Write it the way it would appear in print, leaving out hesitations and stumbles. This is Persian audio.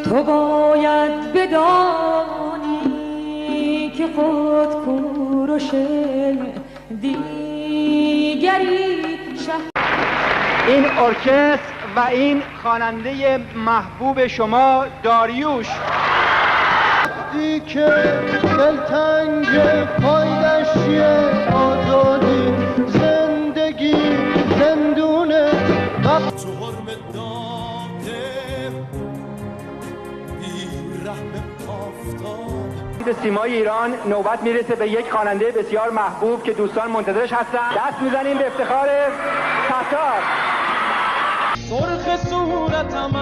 تو باید بدانی که خود کوروش دیگری این ارکستر و این خواننده محبوب شما داریوش وقتی که دلتنگ پایدشتی آزادی زندگی زندونه تو حرم داده بیرحم آفتاب. به سیمای ایران نوبت میرسه به یک خواننده بسیار محبوب که دوستان منتظرش هستن. دست میزنیم به افتخار ستار. سرخ صورتم